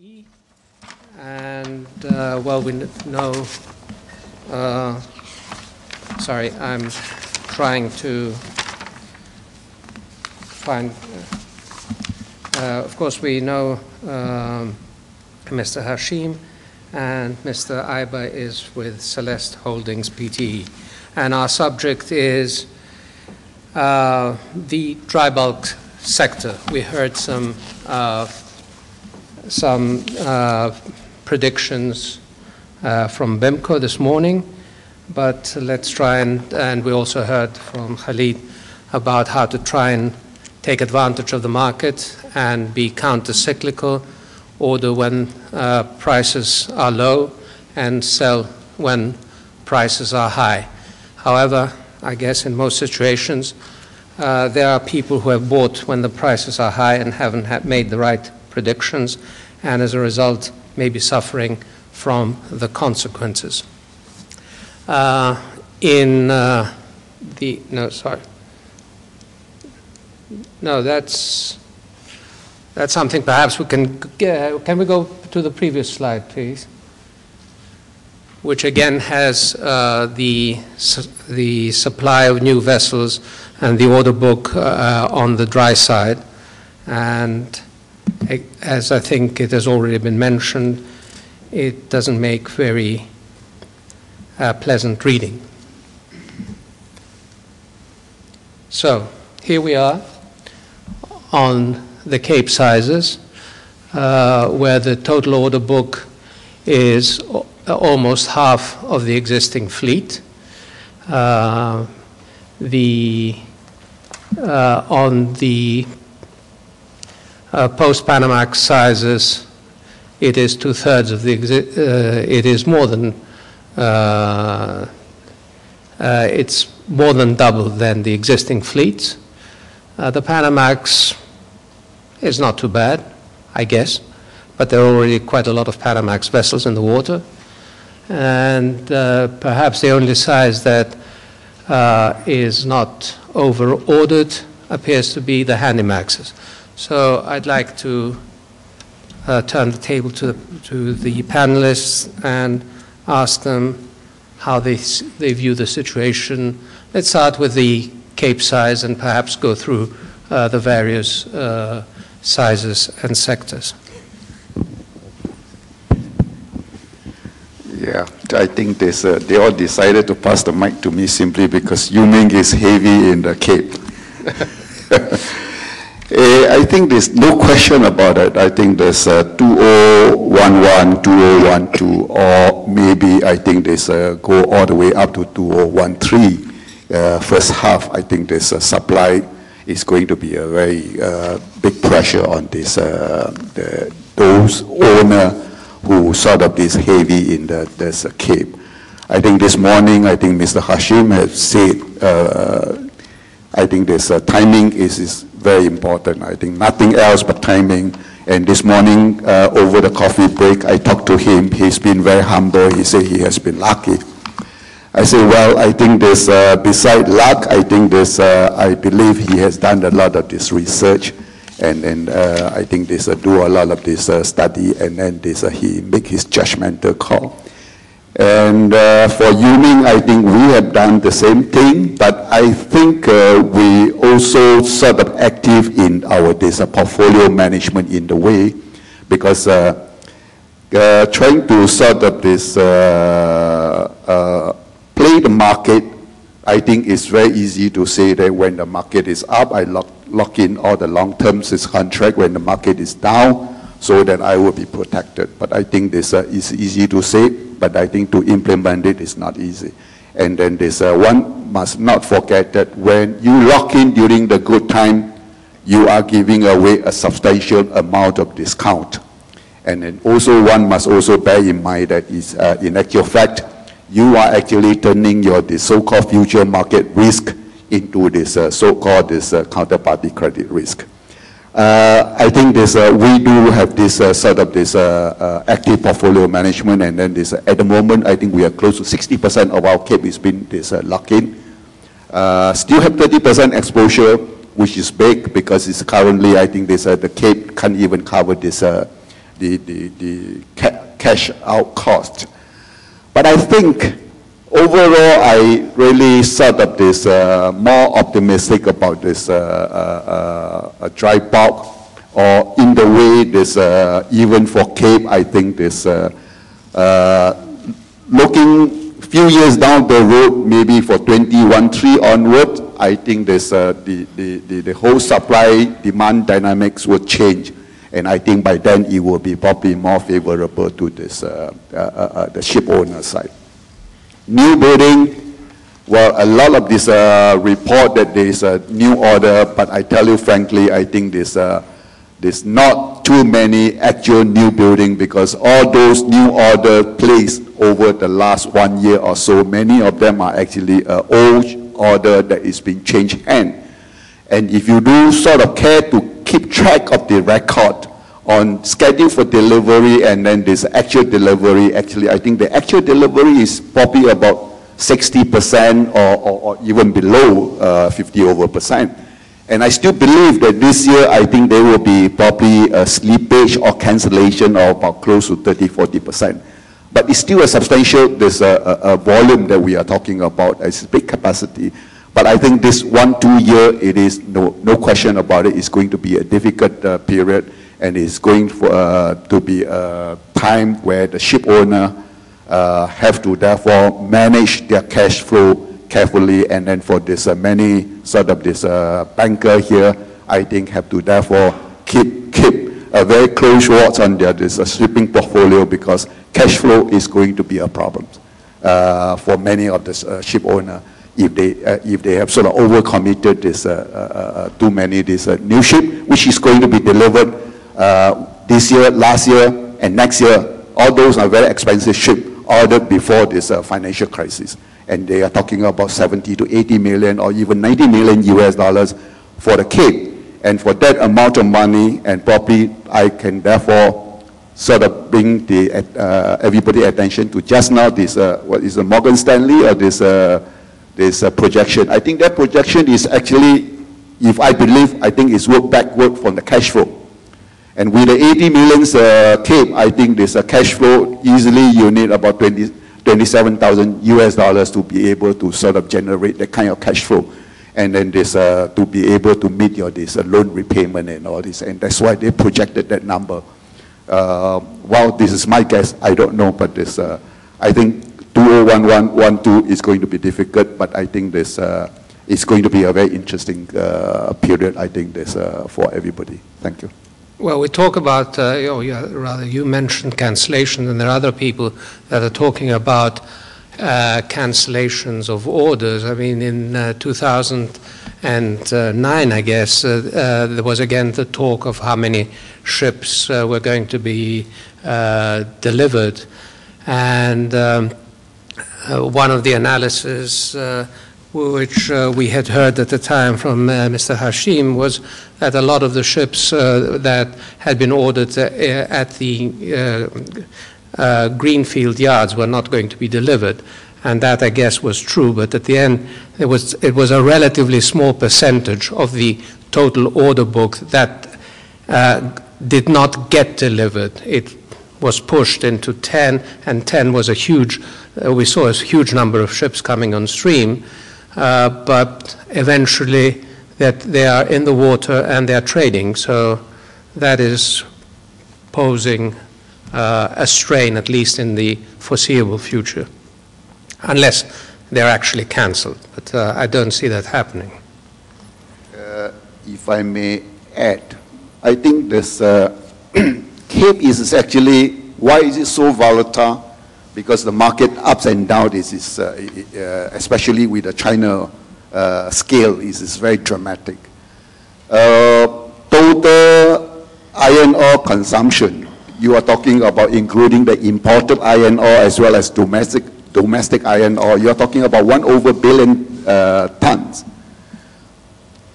PE, and well, we know, sorry, I'm trying to find, of course, we know Mr. Hashim, and Mr. Aiba is with Celeste Holdings Pte. And our subject is the dry bulk sector. We heard some predictions from BIMCO this morning, but let's try and we also heard from Khalid about how to try and take advantage of the market and be counter-cyclical, order when prices are low and sell when prices are high. However, I guess in most situations, there are people who have bought when the prices are high and haven't made the right predictions, and as a result, may be suffering from the consequences. No, that's something perhaps we can we go to the previous slide, please? Which again has the supply of new vessels and the order book on the dry side. And as I think it has already been mentioned, it doesn't make very pleasant reading. So here we are on the Cape sizes, where the total order book is almost half of the existing fleet. On the post-Panamax sizes, it is two-thirds of the it is more than it's more than double than the existing fleets. The Panamax is not too bad, I guess, but there are already quite a lot of Panamax vessels in the water. And perhaps the only size that is not over-ordered appears to be the Handymaxes. So I'd like to turn the table to the panelists and ask them how they view the situation. Let's start with the Cape size and perhaps go through the various sizes and sectors. Yeah, I think they all decided to pass the mic to me simply because Yu Ming is heavy in the Cape. I think there's no question about it. I think there's 2011, 2012, or maybe I think there's go all the way up to 2013. First half, I think this supply is going to be a very big pressure on this those owners who sort of is heavy in this Cape. I think this morning, I think Mr. Hashim has said, I think this timing is very important. I think nothing else but timing. And this morning, over the coffee break, I talked to him. He's been very humble. He said he has been lucky. I say, well, I think this, beside luck, I think this, I believe he has done a lot of this research. And I think this do a lot of this study, and then this he make his judgmental call. And for Yu Ming, I think we have done the same thing, but I think we also sort of active in our this portfolio management in the way, because trying to sort of this play the market, I think it's very easy to say that when the market is up, I lock in all the long-term contract. When the market is down, so that I will be protected. But I think this is easy to say, but I think to implement it is not easy. And then this one must not forget that when you lock in during the good time, you are giving away a substantial amount of discount. And then also one must also bear in mind that is in actual fact, you are actually turning your so-called future market risk into this so-called counterparty credit risk. I think this we do have this sort of this active portfolio management, and then this at the moment I think we are close to 60% of our Cape is been this locked in. Still have 30% exposure, which is big because it's currently I think this the Cape can't even cover this cash out cost. But I think overall, I really sort of this more optimistic about this dry bulk, or in the way this even for Cape, I think this looking few years down the road, maybe for 2013 onward, I think this the whole supply demand dynamics will change, and I think by then it will be probably more favorable to this the ship owner side. New building, well, a lot of this report that there is a new order, but I tell you frankly, I think there's not too many actual new building, because all those new order placed over the last 1 year or so, many of them are actually old order that is being changed hand. And if you do sort of care to keep track of the record on schedule for delivery and then this actual delivery, actually I think the actual delivery is probably about 60% or even below 50%. And I still believe that this year, I think there will be probably a slippage or cancellation of about close to 30–40%. But it's still a substantial, there's a volume that we are talking about, it's a big capacity. But I think this 1–2 year, it is no question about it, it's going to be a difficult period, and it's going to be a time where the ship owner have to therefore manage their cash flow carefully, and then for this many sort of this banker here, I think have to therefore keep a very close watch on their shipping portfolio, because cash flow is going to be a problem for many of the ship owner if they have sort of overcommitted this too many this new ship, which is going to be delivered this year, last year, and next year. All those are very expensive ships ordered before this financial crisis. And they are talking about 70 to 80 million or even 90 million US dollars for the Cape. And for that amount of money, and probably I can therefore sort of bring the everybody attention to just now this, what is the Morgan Stanley or this projection. I think that projection is actually, if I believe, I think it's work backward from the cash flow. And with the 80 million Cape, I think this cash flow, easily you need about 27,000 US dollars to be able to sort of generate that kind of cash flow. And then this, to be able to meet your loan repayment and all this. And that's why they projected that number. Well, this is my guess, I don't know, but this, I think 2011-12 is going to be difficult, but I think this is going to be a very interesting period, I think, this for everybody. Thank you. Well, we talk about, you mentioned cancellation, and there are other people that are talking about cancellations of orders. I mean, in 2009, I guess, there was again the talk of how many ships were going to be delivered. And one of the analyses which we had heard at the time from Mr. Hashim was that a lot of the ships that had been ordered at the greenfield yards were not going to be delivered. And that, I guess, was true, but at the end, it was a relatively small percentage of the total order book that did not get delivered. It was pushed into 10, and 10 was a huge, we saw a huge number of ships coming on stream, but eventually that they are in the water and they're trading, so that is posing a strain, at least in the foreseeable future, unless they're actually cancelled, but I don't see that happening. If I may add, I think this Cape is actually, why is it so volatile? Because the market ups and downs is especially with the China scale, is very dramatic. Total iron ore consumption, you are talking about including the imported iron ore as well as domestic iron ore, you are talking about 1 billion tons.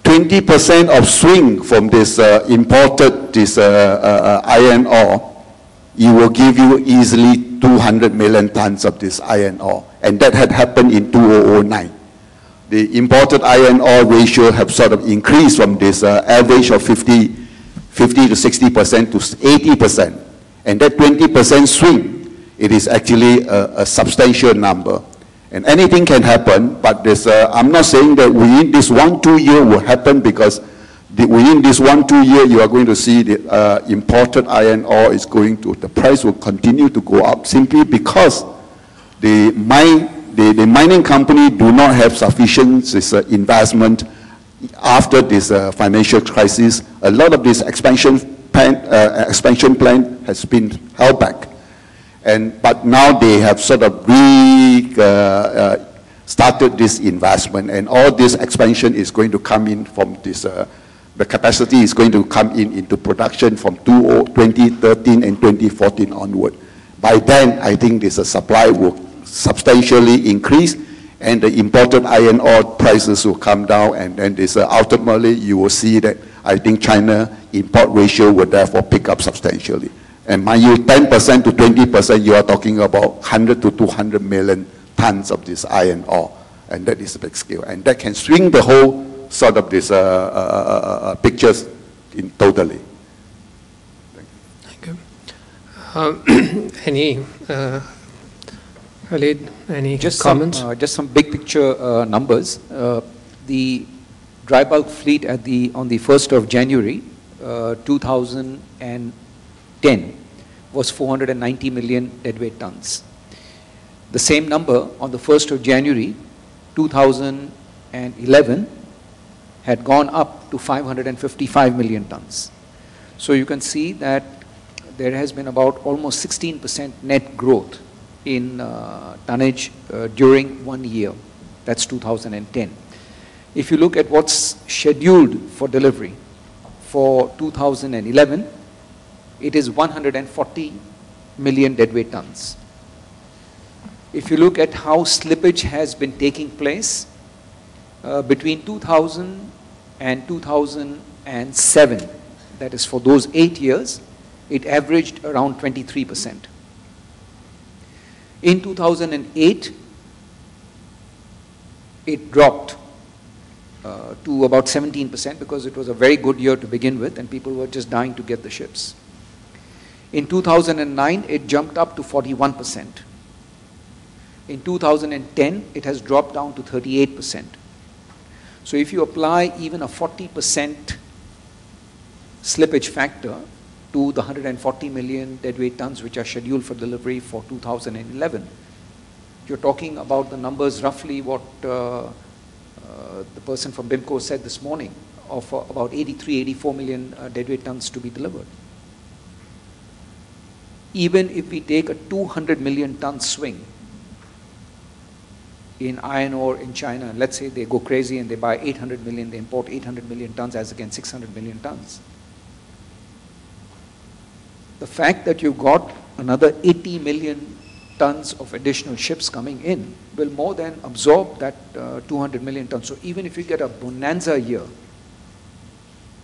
20% of swing from this imported iron ore, it will give you easily 200 million tons of this iron ore, and that had happened in 2009. The imported iron ore ratio have sort of increased from this average of 50 to 60% to 80%. And that 20% swing, it is actually a substantial number. And anything can happen, but I'm not saying that within this 1-2 year will happen, because within this 1-2 year, you are going to see the imported iron ore the price will continue to go up, simply because the mining company do not have sufficient investment after this financial crisis. A lot of this expansion plan has been held back. But now they have sort of started this investment, and all this expansion is going to come in from this, the capacity is going to come into production from 2013 and 2014 onward. By then, I think this supply will substantially increase, and the imported iron ore prices will come down, and then ultimately you will see that I think China import ratio will therefore pick up substantially. And mind you, 10% to 20%, you are talking about 100 to 200 million tons of this iron ore, and that is a big scale, and that can swing the whole sort of this pictures in totally. Thank you. Any Khalid, any comments? Just some big picture numbers. The dry bulk fleet on the 1st of January 2010 was 490 million deadweight tons. The same number on the 1st of January 2011 had gone up to 555 million tons. So you can see that there has been about almost 16% net growth in tonnage during 1 year. That's 2010. If you look at what's scheduled for delivery for 2011, it is 140 million deadweight tons. If you look at how slippage has been taking place between 2000 and 2007, that is for those 8 years, it averaged around 23%. In 2008, it dropped to about 17%, because it was a very good year to begin with and people were just dying to get the ships. In 2009, it jumped up to 41%. In 2010, it has dropped down to 38%. So if you apply even a 40% slippage factor to the 140 million deadweight tons which are scheduled for delivery for 2011, you're talking about the numbers roughly what the person from BIMCO said this morning, of about 83, 84 million deadweight tons to be delivered. Even if we take a 200 million ton swing in iron ore in China, let's say they go crazy and they buy 800 million, they import 800 million tons as against 600 million tons. The fact that you've got another 80 million tons of additional ships coming in will more than absorb that 200 million tons. So even if you get a bonanza year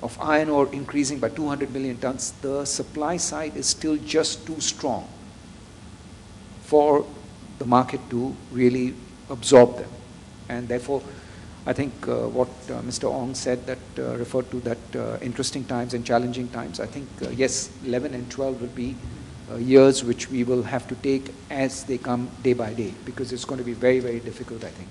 of iron ore increasing by 200 million tons, the supply side is still just too strong for the market to really absorb them. And therefore, I think what Mr. Ong said, that referred to that interesting times and challenging times, I think yes, 11 and 12 will be years which we will have to take as they come day by day, because it's going to be very, very difficult, I think.